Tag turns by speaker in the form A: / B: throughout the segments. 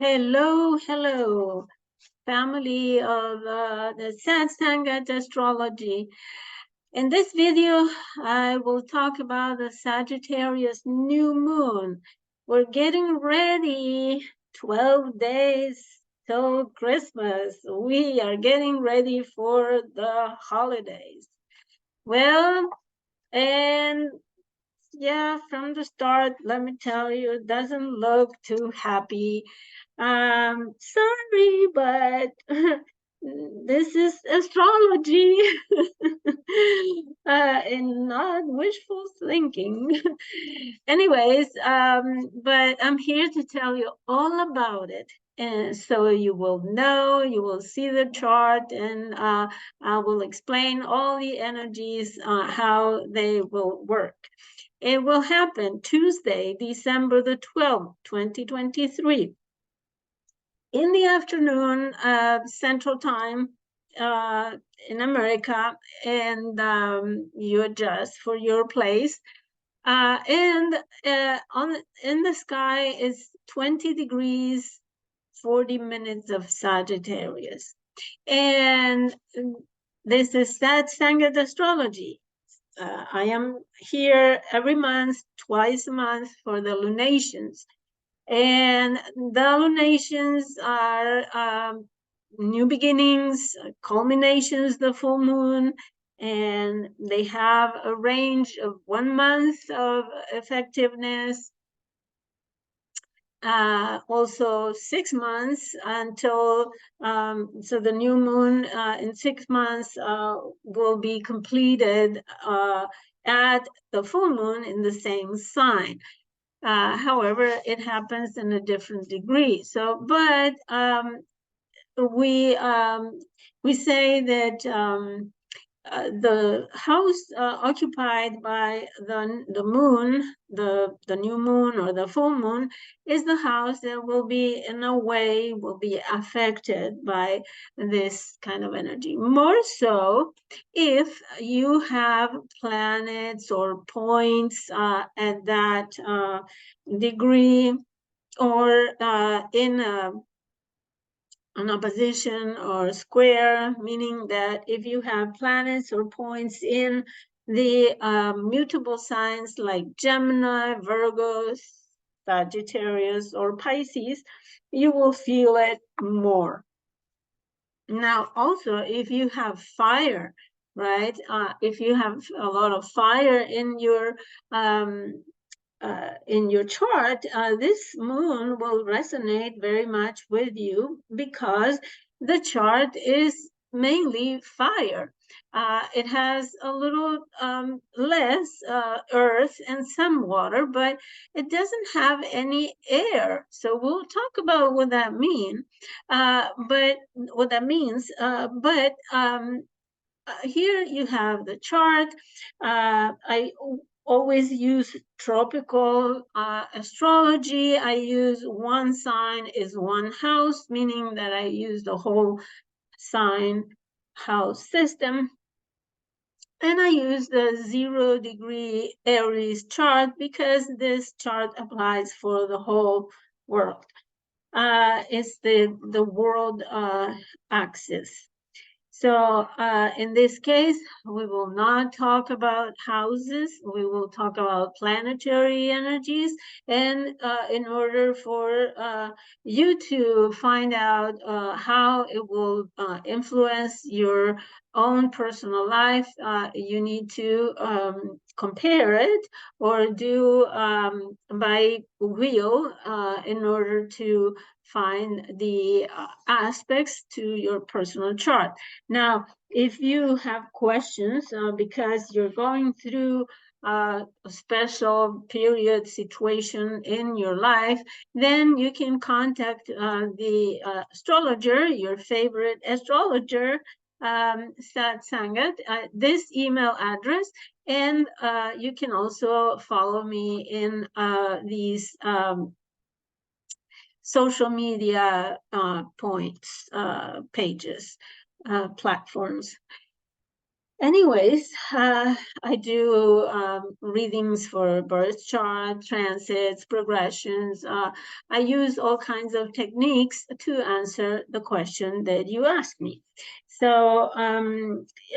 A: Hello, hello, family of the Sagittarius Astrology. In this video, I will talk about the Sagittarius new moon. We're getting ready, 12 days till Christmas. We are getting ready for the holidays. Well, and yeah, from the start, let me tell you, it doesn't look too happy. Sorry, but this is astrology and not wishful thinking. Anyways, but I'm here to tell you all about it. And so you will know, you will see the chart, and I will explain all the energies, how they will work. It will happen Tuesday, December the 12th, 2023. In the afternoon, Central Time in America, and you adjust for your place. And in the sky is 20 degrees, 40 minutes of Sagittarius. And this is Sagittarius astrology. I am here every month, twice a month for the lunations. And the lunations are new beginnings, culminations, the full moon, and they have a range of 1 month of effectiveness, also 6 months until, so the new moon in 6 months will be completed at the full moon in the same sign. However, it happens in a different degree. So, but we say that the house occupied by the moon, the new moon or the full moon, is the house that will be, in a way, will be affected by this kind of energy. More so if you have planets or points at that degree, or in an opposition or square, meaning that if you have planets or points in the mutable signs like Gemini, Virgo, Sagittarius, or Pisces, you will feel it more. Now, also, if you have fire, right? If you have a lot of fire in your chart, this moon will resonate very much with you, because the chart is mainly fire. It has a little less earth and some water, but it doesn't have any air. So we'll talk about what that means. But what that means. But here you have the chart. I always use tropical astrology. I use one sign is one house, meaning that I use the whole sign house system. And I use the 0 degree Aries chart because this chart applies for the whole world. It's the world axis. So in this case, we will not talk about houses. We will talk about planetary energies. And in order for you to find out how it will influence your own personal life, you need to compare it or do by wheel in order to find the aspects to your personal chart. Now, if you have questions because you're going through a special period situation in your life, then you can contact the astrologer, your favorite astrologer, Sangat, this email address, and you can also follow me in these social media points, pages, platforms. Anyways, I do readings for birth chart, transits, progressions. I use all kinds of techniques to answer the question that you asked me. So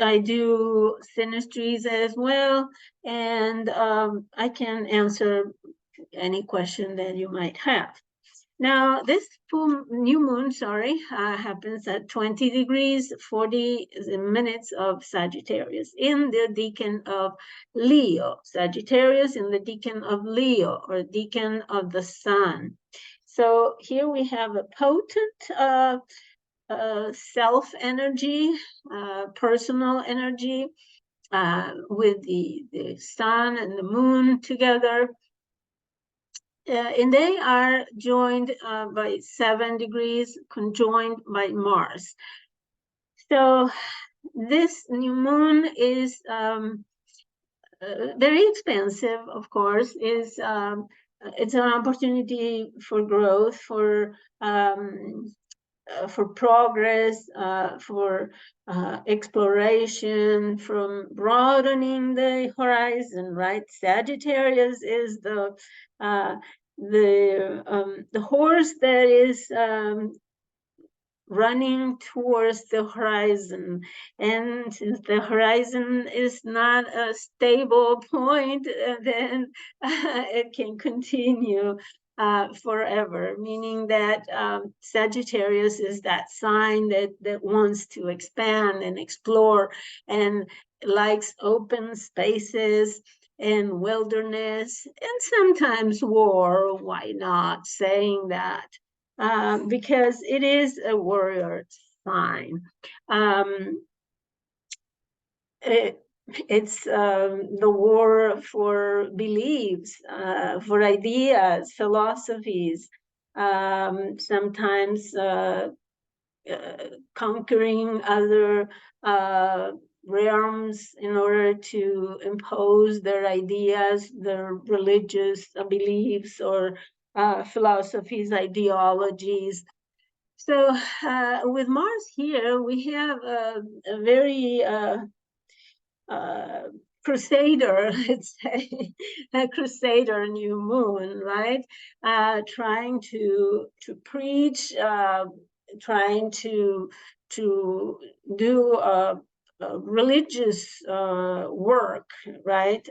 A: I do synastries as well, and I can answer any question that you might have. Now, this new moon, happens at 20 degrees, 40 minutes of Sagittarius in the decan of Leo. Sagittarius in the decan of Leo, or decan of the sun. So here we have a potent self energy, personal energy, with the sun and the moon together. And they are joined by 7 degrees, conjoined by Mars. So this new moon is very expensive, of course. It's an opportunity for growth, for progress, for exploration, from broadening the horizon, right? Sagittarius is the horse that is running towards the horizon, and since the horizon is not a stable point, then it can continue forever, meaning that Sagittarius is that sign that wants to expand and explore and likes open spaces and wilderness and sometimes war. Why not saying that? Because it is a warrior sign. It's the war for beliefs, for ideas, philosophies, sometimes conquering other realms in order to impose their ideas, their religious beliefs, or philosophies, ideologies. So with Mars here, we have a very crusader, let's say, a crusader new moon, right? Trying to preach, trying to do religious work, right?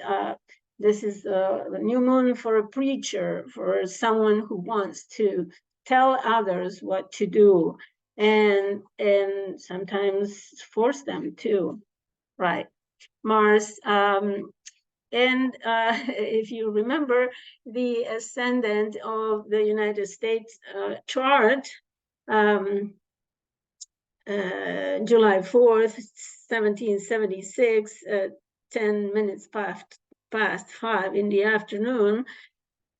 A: This is a new moon for a preacher, for someone who wants to tell others what to do, and sometimes force them to, right? Mars. And if you remember, the ascendant of the United States chart, July 4th, 1776, 10 minutes past 5 in the afternoon,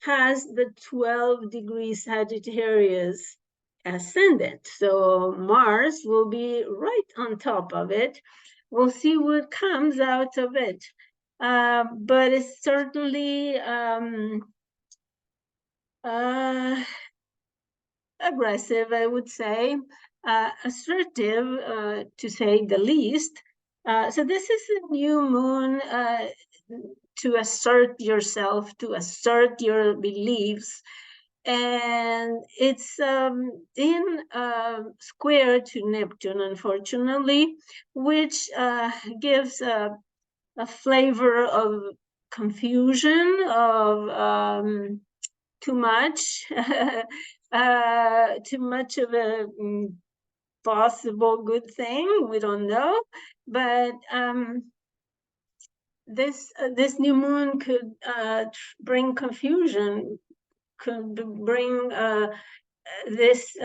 A: has the 12 degree Sagittarius ascendant. So Mars will be right on top of it. We'll see what comes out of it. But it's certainly aggressive, I would say, assertive, to say the least. So this is a new moon to assert yourself, to assert your beliefs. And it's in square to Neptune, unfortunately, which gives a flavor of confusion, of too much, too much of a possible good thing. We don't know, but this new moon could bring confusion, could bring this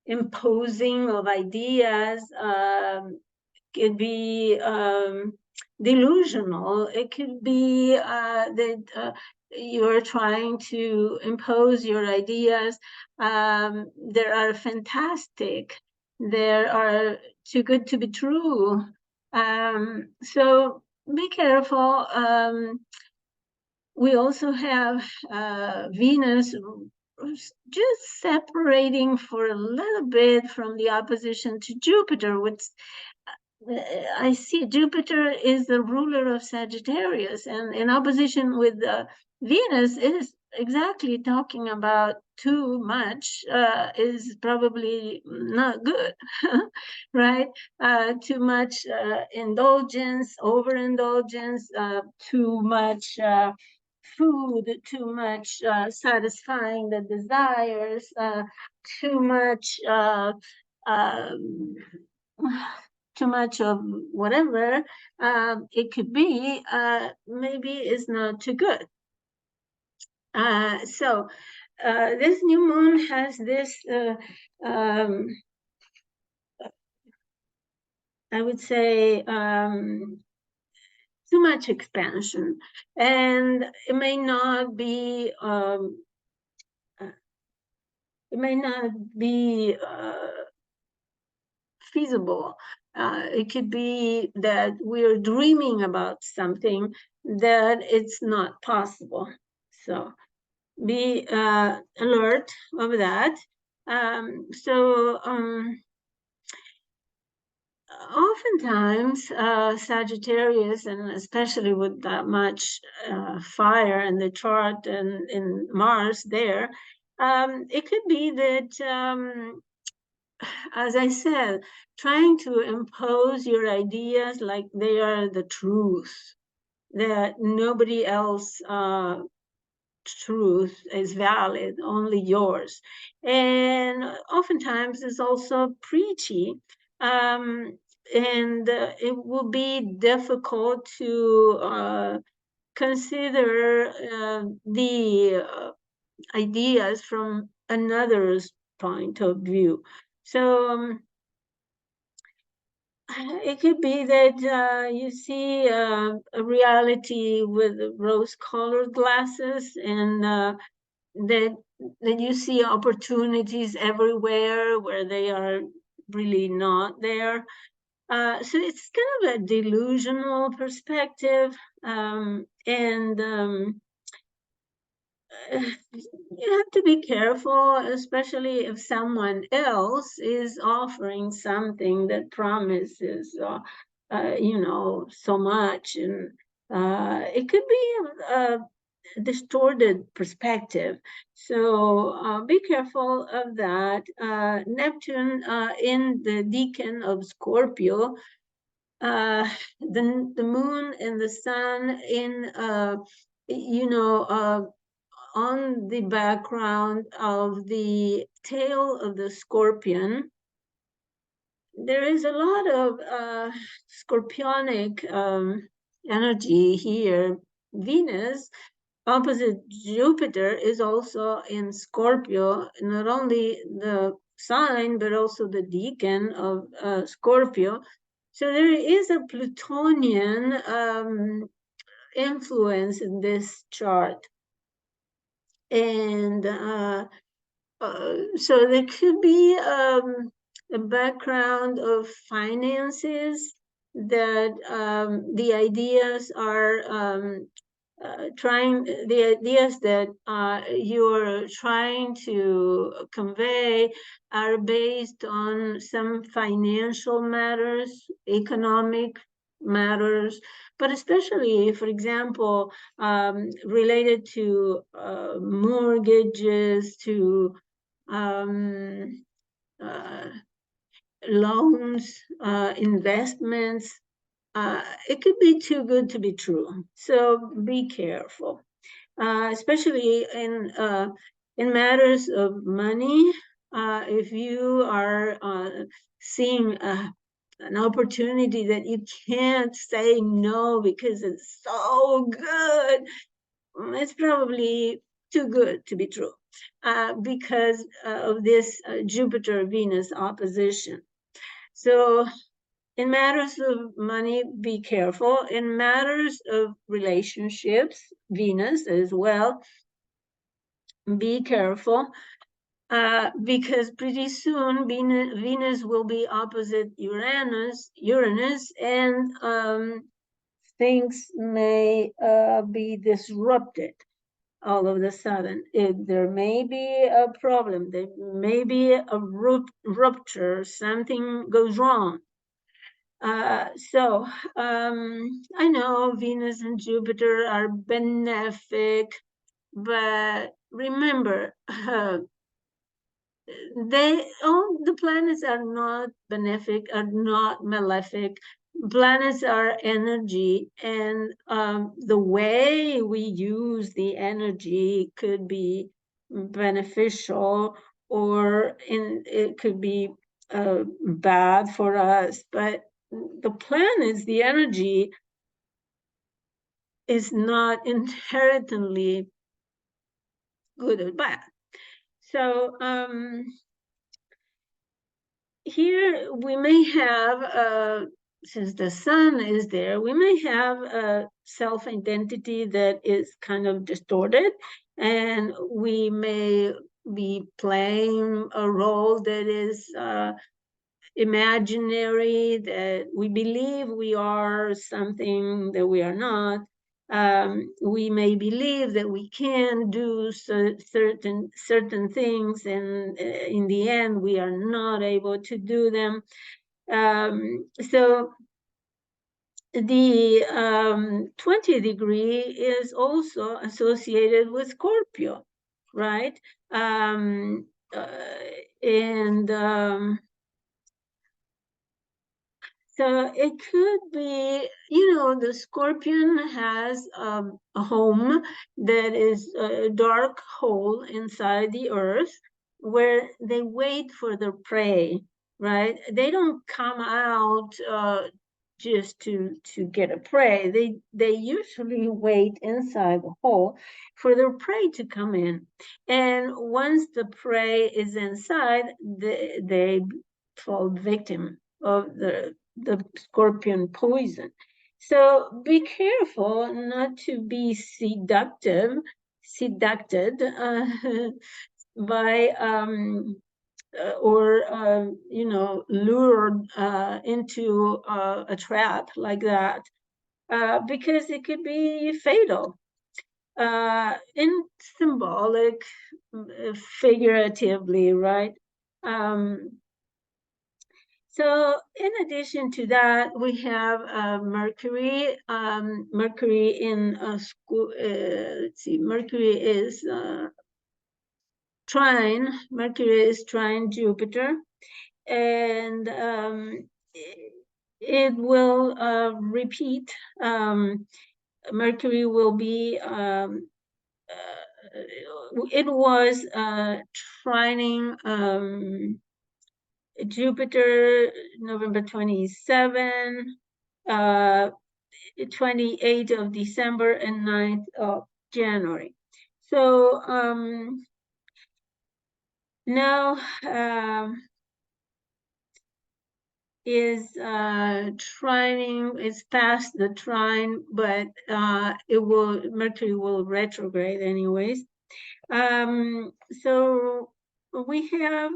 A: imposing of ideas. Could be delusional. It could be that you're trying to impose your ideas. There are fantastic. There are too good to be true. So be careful. We also have Venus just separating for a little bit from the opposition to Jupiter, which I see Jupiter is the ruler of Sagittarius, and in opposition with Venus is exactly talking about too much is probably not good, right? Too much indulgence, overindulgence, too much food, too much satisfying the desires, too much. Um, too much of whatever it could be, maybe is not too good. So this new moon has this, um, I would say, too much expansion, and it may not be. It may not be feasible. It could be that we're dreaming about something that it's not possible. So be alert of that. Oftentimes, Sagittarius, and especially with that much fire in the chart and in Mars there, it could be that as I said, trying to impose your ideas like they are the truth, that nobody else truth is valid, only yours. And oftentimes it's also preachy. And it will be difficult to consider the ideas from another's point of view. So it could be that you see a reality with rose-colored glasses, and that you see opportunities everywhere where they are really not there. So it's kind of a delusional perspective, and you have to be careful, especially if someone else is offering something that promises, so much, and it could be a distorted perspective. So be careful of that. Neptune in the decan of Scorpio, the moon and the sun in, on the background of the tail of the scorpion. There is a lot of scorpionic energy here. Venus, opposite Jupiter, is also in Scorpio, not only the sign, but also the decan of Scorpio. So there is a Plutonian influence in this chart. And so there could be a background of finances, that the ideas are the ideas that you're trying to convey are based on some financial matters, economic matters, but especially, for example, related to mortgages, to um, uh, loans, investments. It could be too good to be true. So be careful, especially in matters of money. If you are seeing an opportunity that you can't say no because it's so good, it's probably too good to be true, because of this Jupiter-Venus opposition. So in matters of money, be careful. In matters of relationships, Venus as well, be careful. Because pretty soon Venus will be opposite Uranus, and things may be disrupted all of a sudden. There may be a problem, there may be a rupture, something goes wrong. So I know Venus and Jupiter are benefic, but remember, all the planets are not benefic, are not malefic. Planets are energy, and the way we use the energy could be beneficial, or it could be bad for us. But the planets, the energy, is not inherently good or bad. So here we may have, since the sun is there, we may have a self-identity that is kind of distorted, and we may be playing a role that is imaginary, that we believe we are something that we are not. We may believe that we can do certain things, and in the end, we are not able to do them. So the 20 degree is also associated with Scorpio, right? Um, uh, and So it could be, the scorpion has a home that is a dark hole inside the earth where they wait for their prey, right? They don't come out just to get a prey. They usually wait inside the hole for their prey to come in. And once the prey is inside, they fall victim of the scorpion poison. So be careful not to be seducted by or lured into a trap like that, because it could be fatal, in symbolic, figuratively, right? Um, So in addition to that, we have Mercury. Mercury in school. Let's see. Mercury is trine. Mercury is trine Jupiter, and it will repeat. Mercury will be. It was trining. Jupiter, November 27, 28th of December, and 9th of January. So now is trining, is past the trine, but Mercury will retrograde anyways. So we have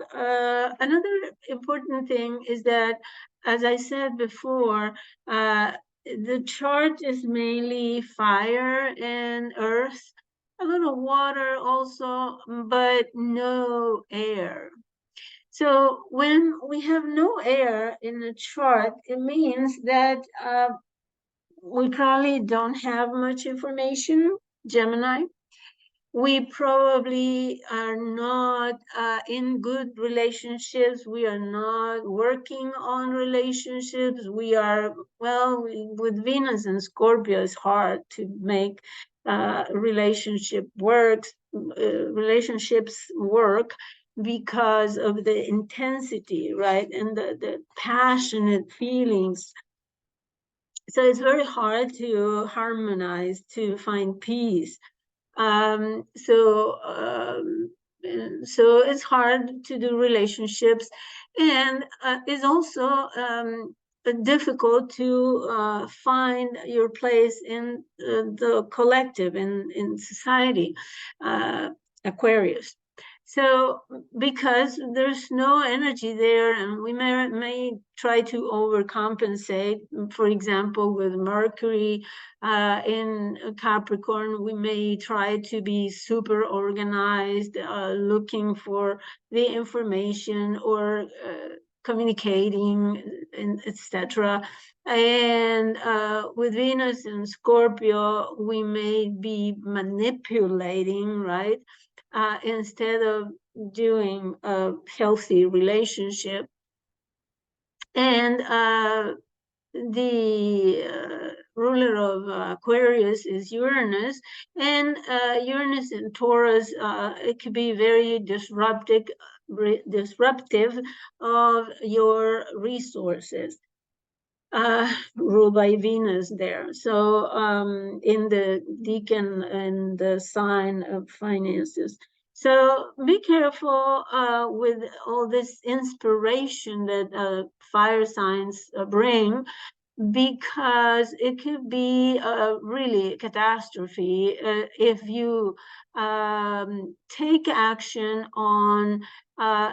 A: another important thing is that, as I said before, the chart is mainly fire and earth, a little water also, but no air. So when we have no air in the chart, it means that we probably don't have much information, Gemini. We probably are not in good relationships. We are not working on relationships. We are, with Venus and Scorpio, it's hard to make relationships work because of the intensity, right? And the passionate feelings. So it's very hard to harmonize, to find peace. So it's hard to do relationships, and it's also difficult to find your place in the collective, in society, Aquarius. So because there's no energy there, and we may try to overcompensate, for example, with Mercury in Capricorn, we may try to be super organized, looking for the information, or communicating, and etc. And with Venus in Scorpio, we may be manipulating, right? Instead of doing a healthy relationship. And the ruler of Aquarius is Uranus, and Uranus in Taurus, it could be very disruptive of your resources, ruled by Venus there. So in the decan and the sign of finances. So be careful with all this inspiration that fire signs bring, because it could be really a catastrophe if you take action on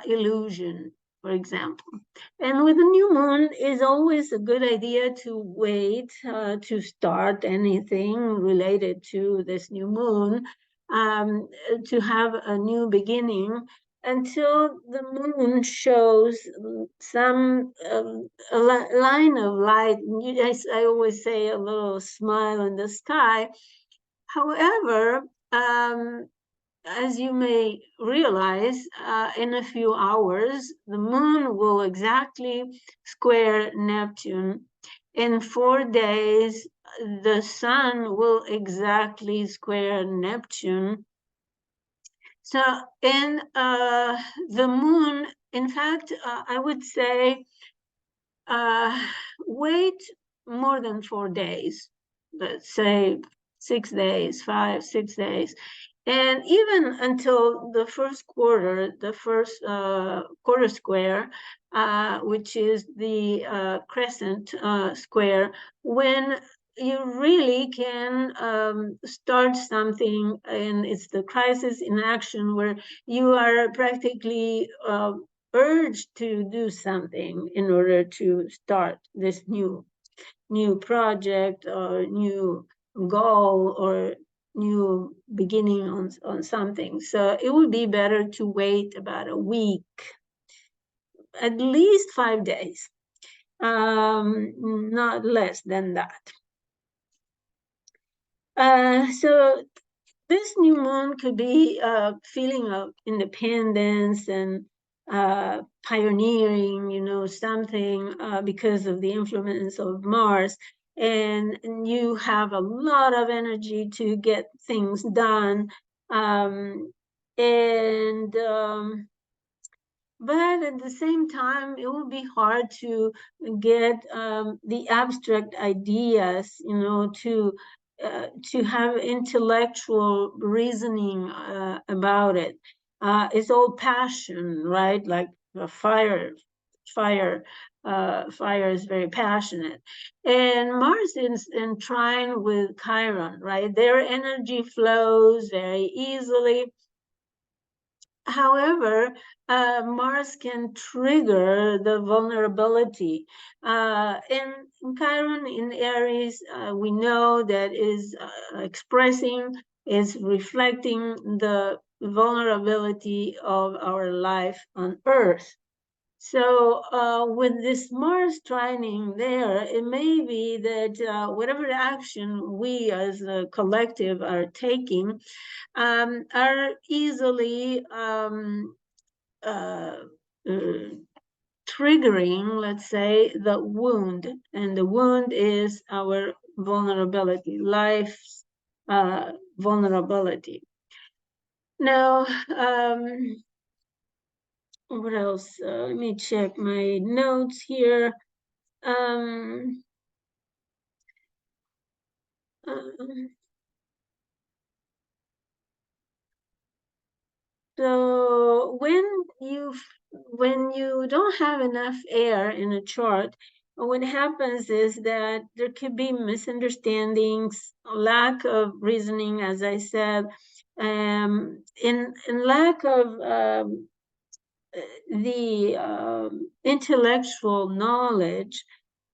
A: illusion, for example. And with the new moon, it's always a good idea to wait to start anything related to this new moon, to have a new beginning, until the moon shows some line of light. I always say a little smile in the sky. However, as you may realize, in a few hours, the moon will exactly square Neptune. In 4 days, the sun will exactly square Neptune. So, and the moon, in fact, I would say, wait more than 4 days. Let's say 6 days, 5, 6 days. And even until the first quarter, the first quarter square, which is the crescent square, when you really can start something, and it's the crisis in action, where you are practically urged to do something in order to start this new project or new goal or new beginning on something. So it would be better to wait about a week, at least 5 days, not less than that. So this new moon could be a feeling of independence and pioneering, something, because of the influence of Mars. And you have a lot of energy to get things done. And but at the same time, it will be hard to get the abstract ideas, to have intellectual reasoning about it. It's all passion, right? Like fire. Fire is very passionate. And Mars is in trine with Chiron, right? Their energy flows very easily. However, Mars can trigger the vulnerability. In Chiron in Aries, we know that is expressing, is reflecting the vulnerability of our life on Earth. So with this Mars trining there, it may be that whatever action we as a collective are taking are easily triggering, let's say, the wound. And the wound is our vulnerability, life's vulnerability. Now, what else? Let me check my notes here. So when you don't have enough air in a chart, what happens is that there could be misunderstandings, lack of reasoning, as I said, in lack of the intellectual knowledge.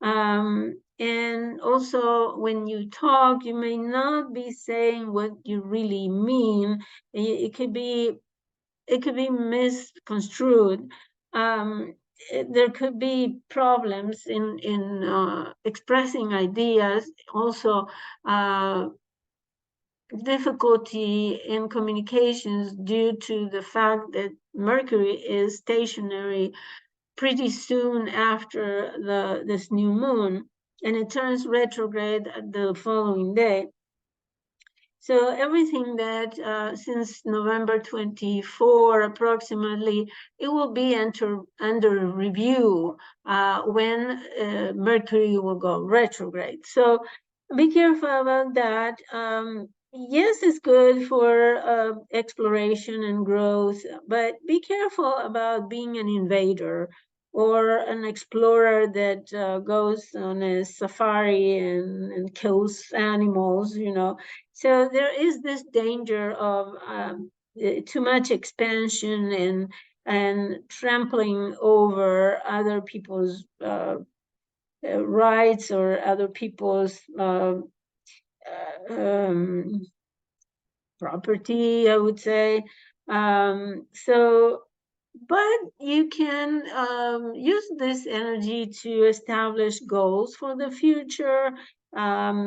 A: And also, when you talk, you may not be saying what you really mean. It could be misconstrued. there could be problems in expressing ideas, also difficulty in communications due to the fact that Mercury is stationary pretty soon after this new moon, and it turns retrograde the following day. So everything that since November 24 approximately, it will be under review when Mercury will go retrograde. So be careful about that. Yes, it's good for exploration and growth, but be careful about being an invader or an explorer that goes on a safari and kills animals, you know. So there is this danger of too much expansion and trampling over other people's rights or other people's um, property, I would say. So, but you can use this energy to establish goals for the future,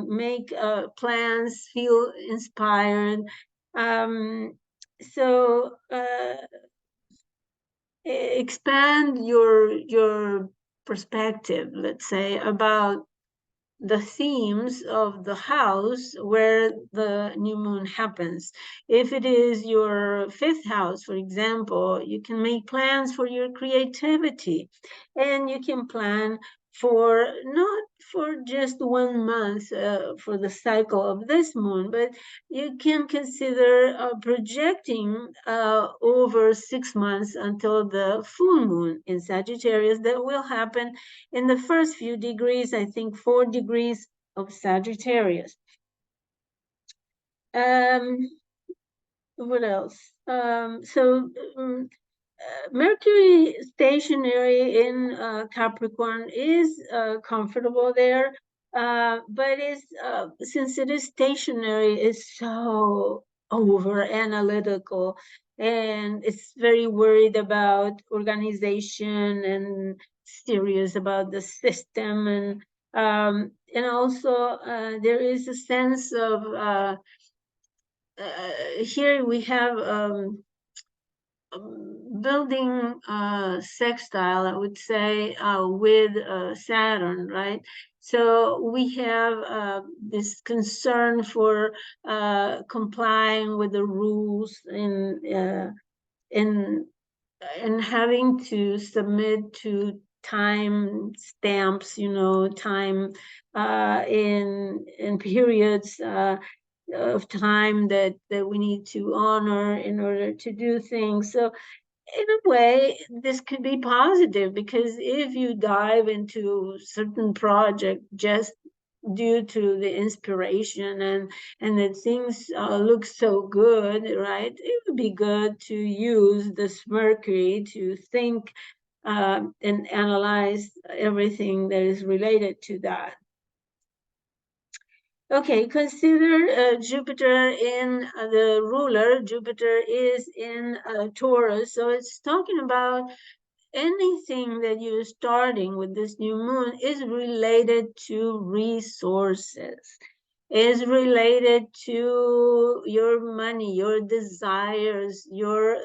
A: make plans, feel inspired. Um, so expand your perspective, let's say, about the themes of the house where the new moon happens. If it is your fifth house, for example, you can make plans for your creativity, and you can plan for not for just 1 month for the cycle of this moon, but you can consider projecting over 6 months until the full moon in Sagittarius that will happen in the first few degrees, I think 4 degrees of Sagittarius. What else? Mercury stationary in Capricorn is comfortable there, but is since it is stationary, is so over analytical, and it's very worried about organization and serious about the system, and also there is a sense of here we have building sextile, I would say, with Saturn, right? So we have this concern for complying with the rules in and having to submit to time stamps, you know, time in periods of time that we need to honor in order to do things. So in a way, this could be positive, because if you dive into certain project just due to the inspiration and that things look so good, right? It would be good to use this Mercury to think and analyze everything that is related to that. Okay, consider Jupiter in the ruler. Jupiter is in Taurus, so it's talking about anything that you're starting with this new moon is related to resources, is related to your money, your desires, your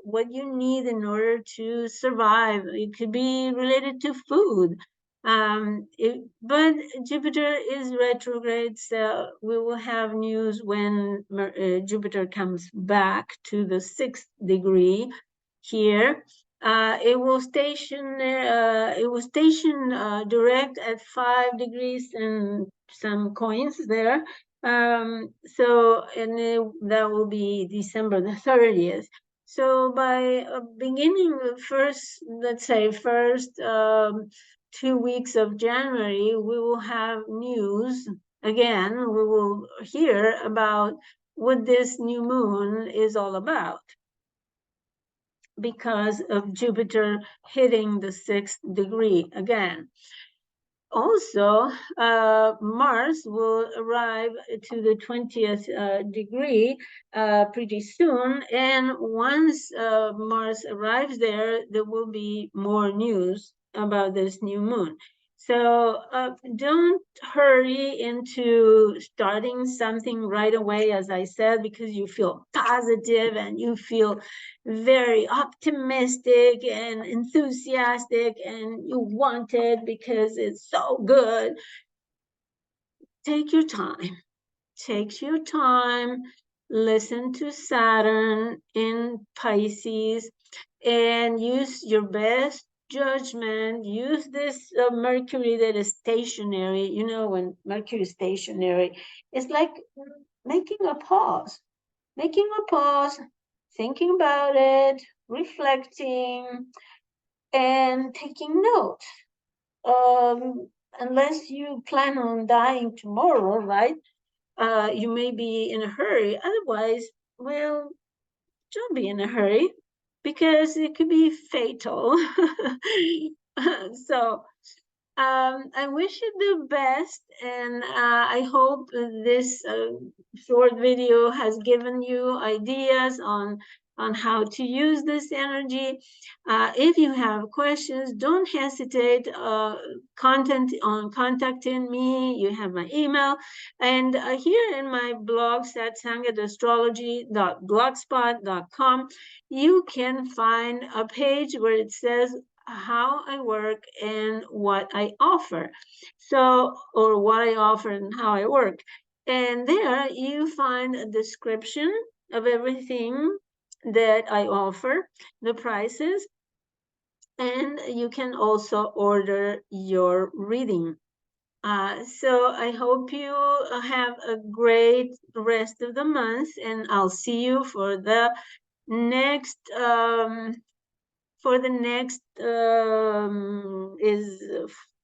A: what you need in order to survive. It could be related to food. But Jupiter is retrograde, so we will have news when Jupiter comes back to the 6th degree here. It will station direct at 5 degrees and some coins there. So that will be December the 30th. So by beginning the first, let's say first 2 weeks of January, we will have news again. We will hear about what this new moon is all about, because of Jupiter hitting the 6th degree again. Also, Mars will arrive to the 20th degree pretty soon. And once Mars arrives there, there will be more news about this new moon. So don't hurry into starting something right away, as I said, because you feel positive and you feel very optimistic and enthusiastic and you want it because it's so good. Take your time. Take your time. Listen to Saturn in Pisces and use your best judgment. Use this Mercury that is stationary. You know, when Mercury is stationary, it's like making a pause, thinking about it, reflecting, and taking notes. Unless you plan on dying tomorrow, right? You may be in a hurry. Otherwise, well, don't be in a hurry because it could be fatal. So I wish you the best, and I hope this short video has given you ideas on how to use this energy. If you have questions, don't hesitate. Contacting me. You have my email, and here in my blog, satsangatastrology.blogspot.com, you can find a page where it says how I work and what I offer. So, or what I offer and how I work. And there you find a description of everything that I offer, the prices, and you can also order your reading. So I hope you have a great rest of the month, and I'll see you next for the next is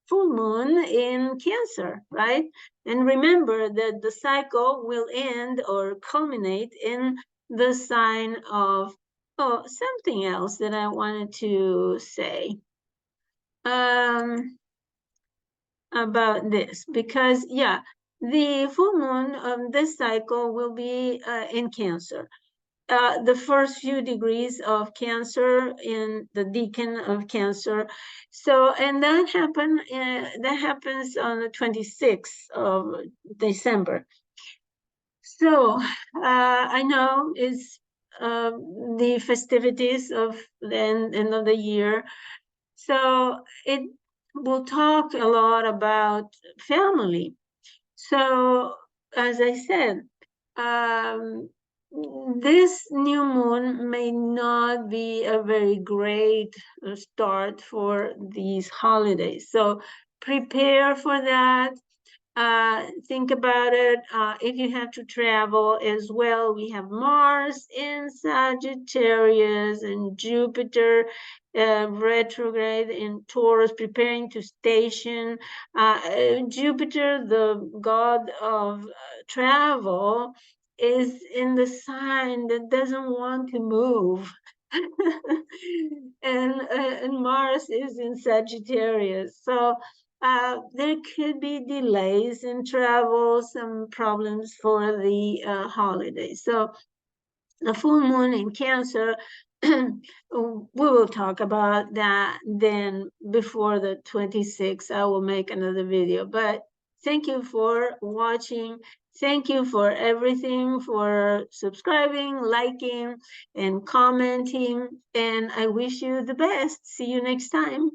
A: full moon in Cancer, right? And remember that the cycle will end or culminate in the sign of, oh, something else that I wanted to say about this, because yeah, the full moon of this cycle will be in Cancer. The first few degrees of Cancer in the decan of Cancer. So, and that happens on the 26th of December. So, I know it's the festivities of the end of the year. So it will talk a lot about family. So, as I said, um, this new moon may not be a very great start for these holidays. So prepare for that. Think about it. If you have to travel as well, we have Mars in Sagittarius and Jupiter retrograde in Taurus, preparing to station. Jupiter, the god of travel, is in the sign that doesn't want to move. And Mars is in Sagittarius. So there could be delays in travel, some problems for the holidays. So the full moon in Cancer, we will talk about that then before the 26th. I will make another video. But thank you for watching. Thank you for everything, for subscribing, liking, and commenting. And I wish you the best. See you next time.